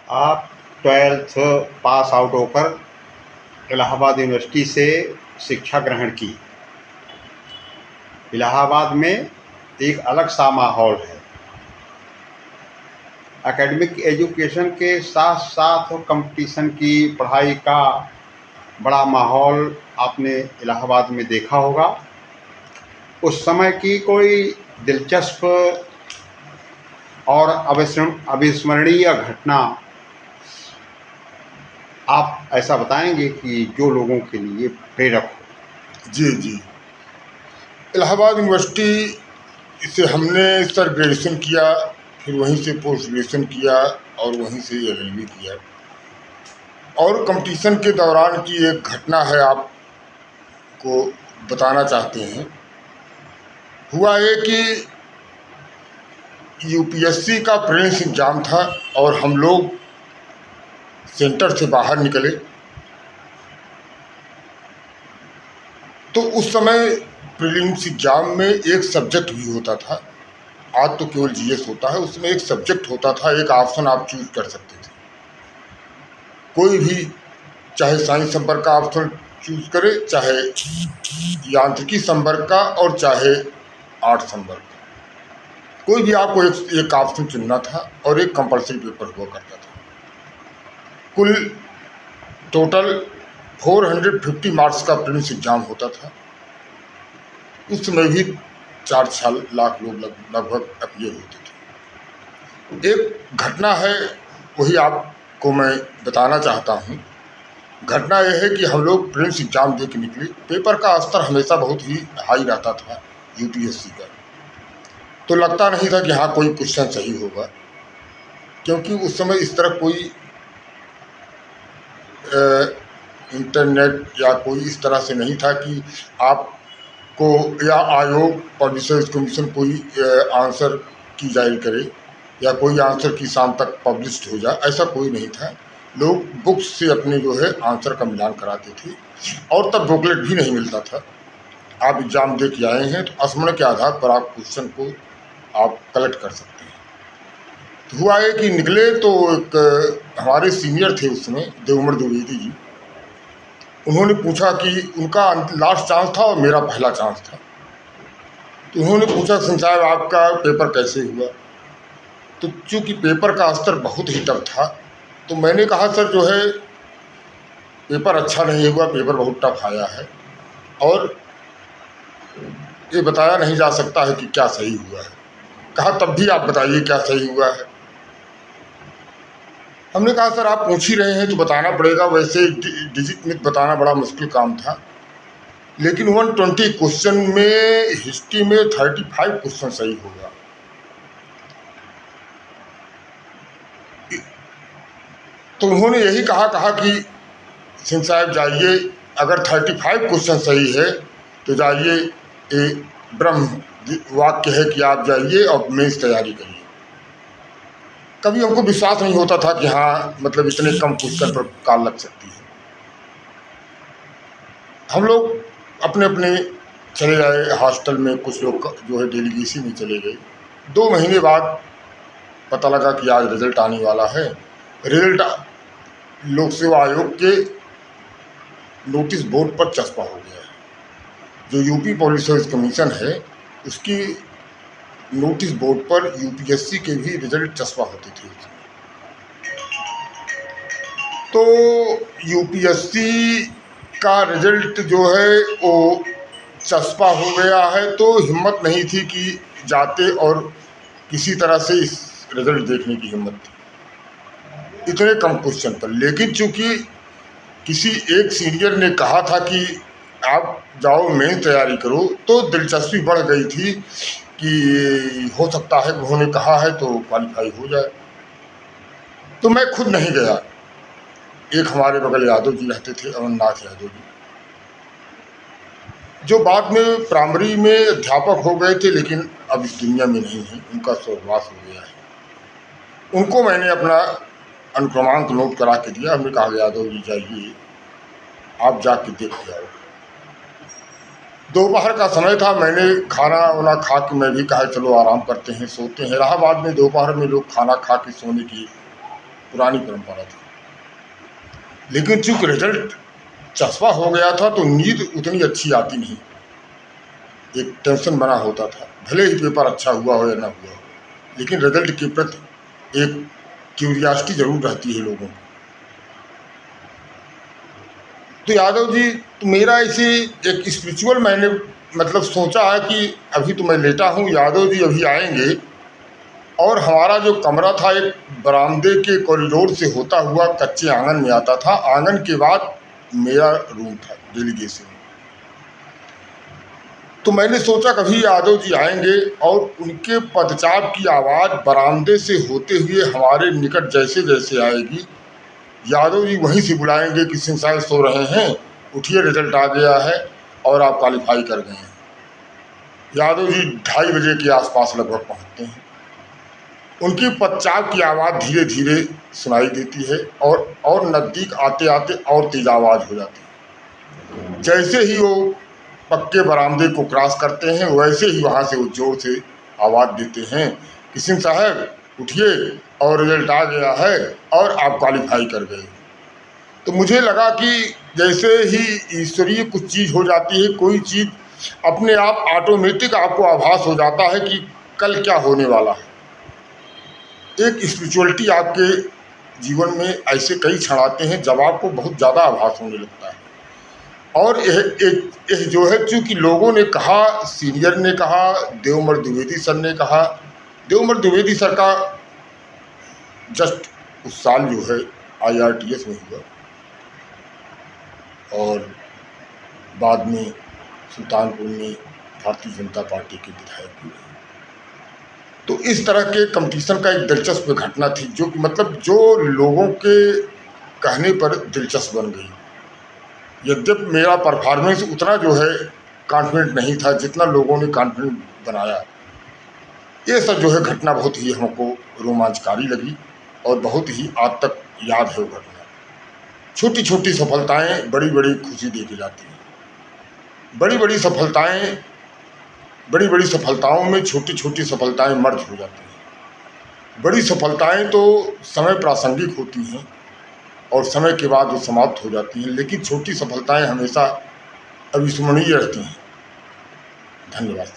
आप 12th pass out होकर Allahabad university से शिक्षा ग्रहण की। इलाहाबाद में एक अलग सा माहौल है। एकेडमिक एजुकेशन के साथ साथ कंपटीशन की पढ़ाई का बड़ा माहौल आपने इलाहाबाद में देखा होगा। उस समय की कोई दिलचस्प और अविस्मरणीय घटना आप ऐसा बताएंगे कि जो लोगों के लिए प्रेरक हो। जी जी, इलाहाबाद यूनिवर्सिटी से हमने सर ग्रेजुएशन किया, फिर वहीं से पोस्ट ग्रेजुएशन किया और वहीं से LLB किया। और कंपटीशन के दौरान की एक घटना है, आपको बताना चाहते हैं। हुआ ये कि UPSC का प्रीलिम्स एग्ज़ाम था और हम लोग सेंटर से बाहर निकले तो उस समय प्रीलिम्स एग्ज़ाम में एक सब्जेक्ट भी होता था। आज तो केवल GS होता है, उसमें एक सब्जेक्ट होता था, एक ऑप्शन आप चूज कर सकते थे। कोई भी, चाहे साइंस संवर्ग का ऑप्शन चूज करे, चाहे यांत्रिकी संवर्ग का और चाहे आर्ट संवर्ग का। कोई भी आपको एक ऑप्शन चुनना था और एक कंपल्सरी पेपर हुआ करता था। कुल टोटल 450 मार्क्स का प्रीलिम्स एग्ज़ाम होता था। उस समय भी 4 लाख लोग लगभग अपीयर होते थे। एक घटना है, वही आपको मैं बताना चाहता हूँ। घटना यह है कि हम लोग प्रीलिम्स एग्ज़ाम दे के निकले। पेपर का स्तर हमेशा बहुत ही हाई रहता था UPSC का, तो लगता नहीं था कि हाँ कोई क्वेश्चन सही होगा, क्योंकि उस समय इस तरह कोई इंटरनेट या कोई इस तरह से नहीं था कि आपको या आयोग पब्लिशर्स कमीशन कोई आंसर की जारी करे या कोई आंसर की शाम तक पब्लिश्ड हो जाए, ऐसा कोई नहीं था। लोग बुक्स से अपने जो है आंसर का मिलान कराते थे और तब बुकलेट भी नहीं मिलता था। आप एग्ज़ाम दे के आए हैं तो स्मरण के आधार पर आप क्वेश्चन को आप कलेक्ट कर सकते हैं। तो हुआ है कि निकले तो एक हमारे सीनियर थे उस समय, देवमर द्विवेदी जी। उन्होंने पूछा कि उनका लास्ट चांस था और मेरा पहला चांस था। तो उन्होंने पूछा, सिंह साहब आपका पेपर कैसे हुआ? तो चूँकि पेपर का स्तर बहुत ही टफ था, तो मैंने कहा सर जो है पेपर अच्छा नहीं हुआ, पेपर बहुत टफ आया है और ये बताया नहीं जा सकता है कि क्या सही हुआ है। कहा तब भी आप बताइए क्या सही हुआ है। हमने कहा सर आप पूछ ही रहे हैं तो बताना पड़ेगा। वैसे डिजिट में बताना बड़ा मुश्किल काम था, लेकिन 120 क्वेश्चन में हिस्ट्री में 35 क्वेश्चन सही होगा। तो उन्होंने यही कहा कि सिंह साहब जाइए, अगर 35 क्वेश्चन सही है तो जाइए, ब्रह्म वाक्य है कि आप जाइए और मेंस तैयारी करिए। कभी हमको विश्वास नहीं होता था कि हाँ मतलब इतने कम क्वेश्चन पर काल लग सकती है। हम लोग अपने अपने चले जाए हॉस्टल में, कुछ लोग जो है डेलीगेसी में चले गए। 2 महीने बाद पता लगा कि आज रिजल्ट आने वाला है। रिजल्ट लोक सेवा आयोग के नोटिस बोर्ड पर चस्पा हो गया है। जो यूपी पब्लिक सर्विस कमीशन है उसकी नोटिस बोर्ड पर UPSC के भी रिजल्ट चस्पा होते थे। तो UPSC का रिजल्ट जो है वो चस्पा हो गया है, तो हिम्मत नहीं थी कि जाते और किसी तरह से इस रिजल्ट देखने की हिम्मत थी इतने कम क्वेश्चन पर। लेकिन चूंकि किसी एक सीनियर ने कहा था कि आप जाओ मेन तैयारी करो, तो दिलचस्पी बढ़ गई थी कि हो सकता है उन्होंने कहा है तो क्वालिफाई हो जाए। तो मैं खुद नहीं गया। एक हमारे बगल यादव जी रहते थे, अमरनाथ यादव जी, जो बाद में प्राइमरी में अध्यापक हो गए थे लेकिन अब इस दुनिया में नहीं है, उनका स्वर्गवास हो गया है। उनको मैंने अपना अनुक्रमांक नोट करा के दिया। हमने कहा यादव जी जाइए, आप जाके देख के आओ। दोपहर का समय था, मैंने खाना वाना खा के मैं भी कहा चलो आराम करते हैं, सोते हैं। इलाहाबाद में दोपहर में लोग खाना खा के सोने की पुरानी परंपरा थी। लेकिन चूंकि रिजल्ट चस्पा हो गया था तो नींद उतनी अच्छी आती नहीं, एक टेंशन बना होता था, भले ही पेपर अच्छा हुआ हो या ना हुआ हो, लेकिन रिजल्ट के प्रति एक क्यूरियासिटी जरूर रहती है लोगों को। तो यादव जी, तो मेरा इसे एक स्पिरिचुअल मैंने मतलब सोचा है कि अभी तो मैं लेटा हूँ, यादव जी अभी आएंगे, और हमारा जो कमरा था एक बरामदे के कॉरिडोर से होता हुआ कच्चे आंगन में आता था। आंगन के बाद मेरा रूम था डेलीगेशन। तो मैंने सोचा कभी यादव जी आएंगे और उनके पदचाप की आवाज़ बरामदे से होते हुए हमारे निकट जैसे जैसे आएगी, यादव जी वहीं से बुलाएंगे कि सिंह साहब सो रहे हैं, उठिए, रिजल्ट आ गया है और आप क्वालिफाई कर गए हैं। यादव जी 2:30 बजे के आसपास लगभग पहुंचते हैं। उनकी पदचाप की आवाज़ धीरे धीरे सुनाई देती है और नज़दीक आते आते और तेज आवाज़ हो जाती है। जैसे ही वो पक्के बरामदे को क्रॉस करते हैं वैसे ही वहाँ से वो जोर से आवाज़ देते हैं कि सिंह साहब उठिए और रिजल्ट आ गया है और आप क्वालिफाई कर गए। तो मुझे लगा कि जैसे ही ईश्वरीय कुछ चीज़ हो जाती है, कोई चीज़ अपने आप ऑटोमेटिक आपको आभास हो जाता है कि कल क्या होने वाला है। एक स्पिरिचुअलिटी आपके जीवन में ऐसे कई क्षण आते हैं जब आपको बहुत ज़्यादा आभास होने लगता है। और यह जो है, चूँकि लोगों ने कहा, सीनियर ने कहा, देवमर द्विवेदी सर ने कहा, देवमर द्विवेदी सर का जस्ट उस साल जो है IRTS में हुआ और बाद में सुल्तानपुर में भारतीय जनता पार्टी के विधायक भी रहे। तो इस तरह के कंपटीशन का एक दिलचस्प घटना थी जो कि मतलब जो लोगों के कहने पर दिलचस्प बन गई। यद्यपि मेरा परफॉर्मेंस उतना जो है कॉन्फिडेंट नहीं था जितना लोगों ने कॉन्फिडेंट बनाया। ये सब जो है घटना बहुत ही हमको रोमांचकारी लगी और बहुत ही आज तक याद है वो घटना। छोटी छोटी सफलताएं बड़ी बड़ी खुशी दे के जाती हैं। बड़ी बड़ी सफलताओं में छोटी छोटी सफलताएं मर्ज हो जाती हैं। बड़ी सफलताएं तो समय प्रासंगिक होती हैं और समय के बाद वो समाप्त हो जाती हैं, लेकिन छोटी सफलताएं हमेशा अविस्मरणीय रहती हैं। धन्यवाद।